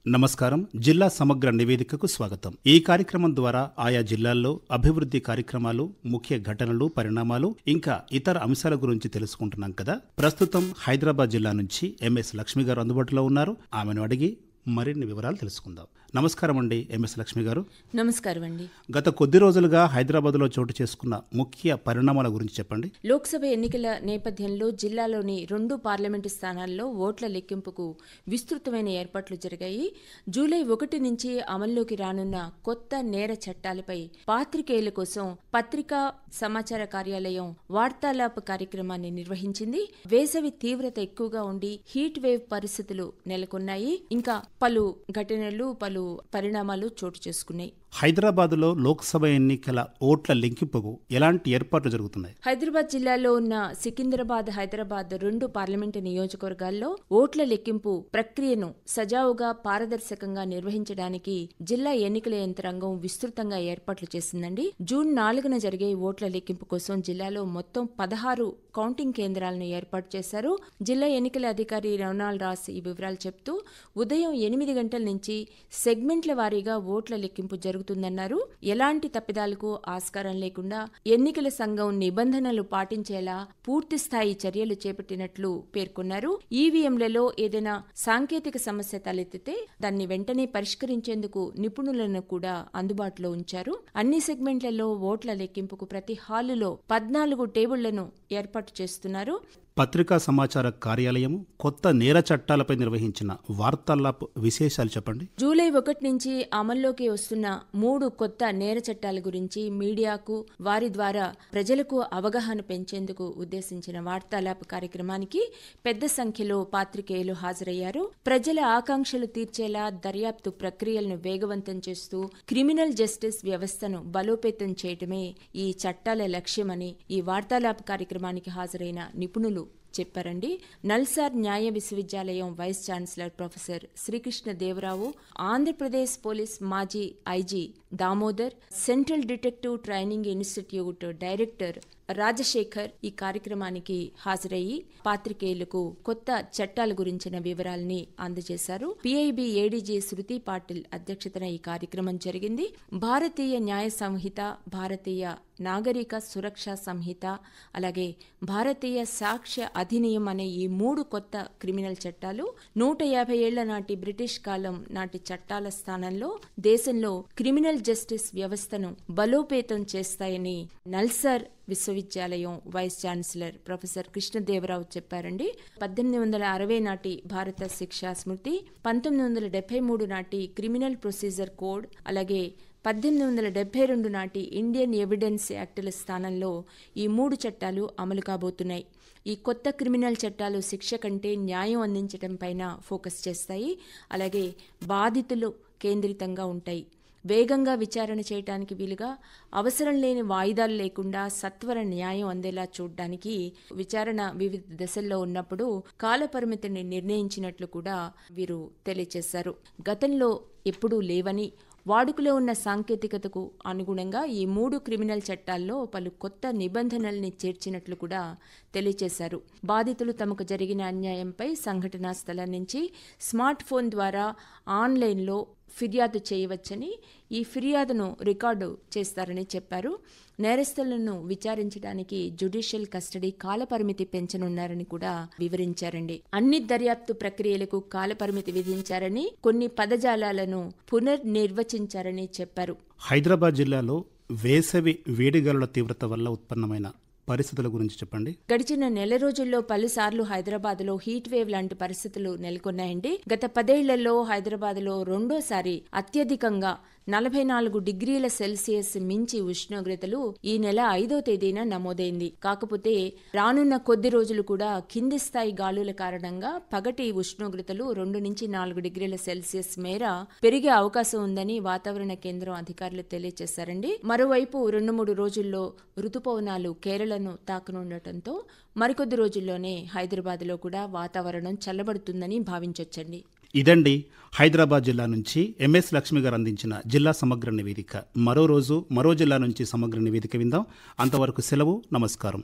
నమస్కారం. జిల్లా సమగ్ర నివేదికకు స్వాగతం. ఈ కార్యక్రమం ద్వారా ఆయా జిల్లాల్లో అభివృద్ధి కార్యక్రమాలు, ముఖ్య ఘటనలు, పరిణామాలు ఇంకా ఇతర అంశాల గురించి తెలుసుకుంటున్నాం కదా. ప్రస్తుతం హైదరాబాద్ జిల్లా నుంచి ఎంఎస్ లక్ష్మి గారు అందుబాటులో ఉన్నారు. ఆమెను అడిగి మరిన్ని వివరాలు తెలుసుకుందాం. నమస్కారం అండి ఎంఎస్ లక్ష్మి గారు. నమస్కారం అండి. గత కొద్ది రోజులుగా హైదరాబాద్లో చోటు చేసుకున్న ముఖ్య పరిణామాల గురించి చెప్పండి. లోక్సభ ఎన్నికల నేపథ్యంలో జిల్లాలోని 2 పార్లమెంటు స్థానాల్లో ఓట్ల లెక్కింపుకు విస్తృతమైన ఏర్పాట్లు జరిగాయి. జూలై 1 నుంచి అమల్లోకి రానున్న కొత్త నేర చట్టాలపై పాత్రికేయుల కోసం పత్రికా సమాచార కార్యాలయం వార్తాలాప్ కార్యక్రమాన్ని నిర్వహించింది. వేసవి తీవ్రత ఎక్కువగా ఉండి హీట్ వేవ్ పరిస్థితులు నెలకొన్నాయి. ఇంకా పలు ఘటనలు, పలు పరిణామాలు చోటు చేసుకున్నాయి. హైదరాబాద్లో లోక్సభ ఎన్నికల ఓట్ల లెక్కింపుకు ఎలాంటి ఏర్పాట్లు జరుగుతున్నాయి? హైదరాబాద్ జిల్లాలో ఉన్న సికింద్రాబాద్, హైదరాబాద్ 2 పార్లమెంటు నియోజకవర్గాల్లో ఓట్ల లెక్కింపు ప్రక్రియను సజావుగా, పారదర్శకంగా నిర్వహించడానికి జిల్లా ఎన్నికల యంత్రాంగం విస్తృతంగా ఏర్పాట్లు చేసిందండి. జూన్ 4న జరిగే ఓట్ల లెక్కింపు కోసం జిల్లాలో మొత్తం 16 కౌంటింగ్ కేంద్రాలను ఏర్పాటు చేశారు. జిల్లా ఎన్నికల అధికారి రొనాల్డ్ రాస్ ఈ వివరాలు చెప్తూ, ఉదయం 8 గంటల నుంచి సెగ్మెంట్ల వారీగా ఓట్ల లెక్కింపు జరుగుతుందన్నారు. ఎలాంటి తప్పిదాలకు ఆస్కారం లేకుండా ఎన్నికల సంఘం నిబంధనలు పాటించేలా పూర్తి స్థాయి చర్యలు చేపట్టినట్లు పేర్కొన్నారు. ఈవీఎంలలో ఏదైనా సాంకేతిక సమస్య తలెత్తితే దాన్ని వెంటనే పరిష్కరించేందుకు నిపుణులను కూడా అందుబాటులో ఉంచారు. అన్ని సెగ్మెంట్లలో ఓట్ల లెక్కింపుకు ప్రతి హాలులో 14 టేబుళ్లను ఏర్పాటు చేస్తున్నారు. పత్రికా సమాచార కార్యాలయం కొత్త నేర చట్టాలపై నిర్వహించిన వార్తాలాప్ విశేషాలు చెప్పండి. జూలై 1 నుంచి అమల్లోకి వస్తున్న 3 కొత్త నేర చట్టాల గురించి మీడియాకు, వారి ద్వారా ప్రజలకు అవగాహన పెంచేందుకు ఉద్దేశించిన వార్తాలాప్ కార్యక్రమానికి పెద్ద సంఖ్యలో పాత్రికేయులు హాజరయ్యారు. ప్రజల ఆకాంక్షలు తీర్చేలా దర్యాప్తు ప్రక్రియలను వేగవంతం చేస్తూ క్రిమినల్ జస్టిస్ వ్యవస్థను బలోపేతం చేయటమే ఈ చట్టాల లక్ష్యమని ఈ వార్తాలాప్ కార్యక్రమానికి హాజరైన నిపుణులు చెప్పారండి. నల్సార్ న్యాయ విశ్వవిద్యాలయం vice chancellor professor Srikrishna Devarao, Andhra Pradesh police మాజీ IG Damodar, central detective training institute director Rajasekhar ఈ కార్యక్రమానికి హాజరయ్యి పాత్రికేయులకు కొత్త చట్టాల గురించిన వివరాల్ని అందజేశారు. పిఐబి ఏడీజీ శృతి పాటిల్ అధ్యక్షతన ఈ కార్యక్రమం జరిగింది. భారతీయ న్యాయ సంహిత, భారతీయ నాగరిక సురక్ష సంహిత, అలాగే భారతీయ సాక్ష్య అధినియం అనే ఈ 3 కొత్త క్రిమినల్ చట్టాలు 150 ఏళ్ల నాటి బ్రిటిష్ కాలం నాటి చట్టాల స్థానంలో దేశంలో క్రిమినల్ జస్టిస్ వ్యవస్థను బలోపేతం చేస్తాయని నల్సార్ విశ్వవిద్యాలయం వైస్ ఛాన్సలర్ ప్రొఫెసర్ కృష్ణదేవరావు చెప్పారండి. 1860 నాటి భారత శిక్షా స్మృతి, 1973 నాటి క్రిమినల్ ప్రొసీజర్ కోడ్, అలాగే 1872 నాటి ఇండియన్ ఎవిడెన్స్ యాక్టుల స్థానంలో ఈ 3 చట్టాలు అమలు కాబోతున్నాయి. ఈ కొత్త క్రిమినల్ చట్టాలు శిక్ష కంటే న్యాయం అందించడం పైన ఫోకస్ చేస్తాయి. అలాగే బాధితులు కేంద్రితంగా ఉంటాయి. వేగంగా విచారణ చేయడానికి వీలుగా, అవసరం లేని వాయిదాలు లేకుండా సత్వర న్యాయం అందేలా చూడడానికి విచారణ వివిధ దశల్లో ఉన్నప్పుడు కాలపరిమితిని నిర్ణయించినట్లు కూడా వీరు తెలియజేశారు. గతంలో ఎప్పుడూ లేవని, వాడుకలో ఉన్న సాంకేతికతకు అనుగుణంగా ఈ 3 క్రిమినల్ చట్టాల్లో పలు కొత్త నిబంధనల్ని చేర్చినట్లు కూడా తెలియజేశారు. బాధితులు తమకు జరిగిన అన్యాయంపై సంఘటనా స్థలం నుంచి స్మార్ట్ ఫోన్ ద్వారా ఆన్లైన్లో ఫిర్యాదు చేయవచ్చని, ఈ ఫిర్యాదును రికార్డు చేస్తారని చెప్పారు. నేరస్తులను విచారించడానికి జ్యుడిషియల్ కస్టడీ కాలపరిమితి పెంచనున్నారని కూడా వివరించారండి. అన్ని దర్యాప్తు ప్రక్రియలకు కాలపరిమితి విధించారని, కొన్ని పదజాలాలను పునర్నిర్వచించారని చెప్పారు. హైదరాబాద్ జిల్లాలో వేసవి వేడిగాలుల తీవ్రత వల్ల ఉత్పన్నమైన పరిస్థితుల గురించి చెప్పండి. గడిచిన నెల రోజుల్లో పలుసార్లు హైదరాబాద్లో హీట్ వేవ్ లాంటి పరిస్థితులు నెలకొన్నాయండి. గత 10 ఏళ్లలో హైదరాబాద్లో రెండోసారి అత్యధికంగా 44 డిగ్రీల సెల్సియస్ మించి ఉష్ణోగ్రతలు ఈ నెల 5వ తేదీన నమోదైంది. కాకపోతే రానున్న కొద్ది రోజులు కూడా కింది స్థాయి గాలుల కారణంగా పగటి ఉష్ణోగ్రతలు 2 నుంచి 4 డిగ్రీల సెల్సియస్ మేర పెరిగే అవకాశం ఉందని వాతావరణ కేంద్రం అధికారులు తెలియజేశారండి. మరోవైపు 2-3 రోజుల్లో రుతుపవనాలు కేరళను తాకనుండటంతో మరికొద్ది రోజుల్లోనే హైదరాబాద్లో కూడా వాతావరణం చల్లబడుతుందని భావించొచ్చండి. ఇదండి హైదరాబాద్ జిల్లా నుంచి ఎంఎస్ లక్ష్మి గారు అందించిన జిల్లా సమగ్ర నివేదిక. మరో రోజు మరో జిల్లా నుంచి సమగ్ర నివేదిక విందాం. అంతవరకు సెలవు. నమస్కారం.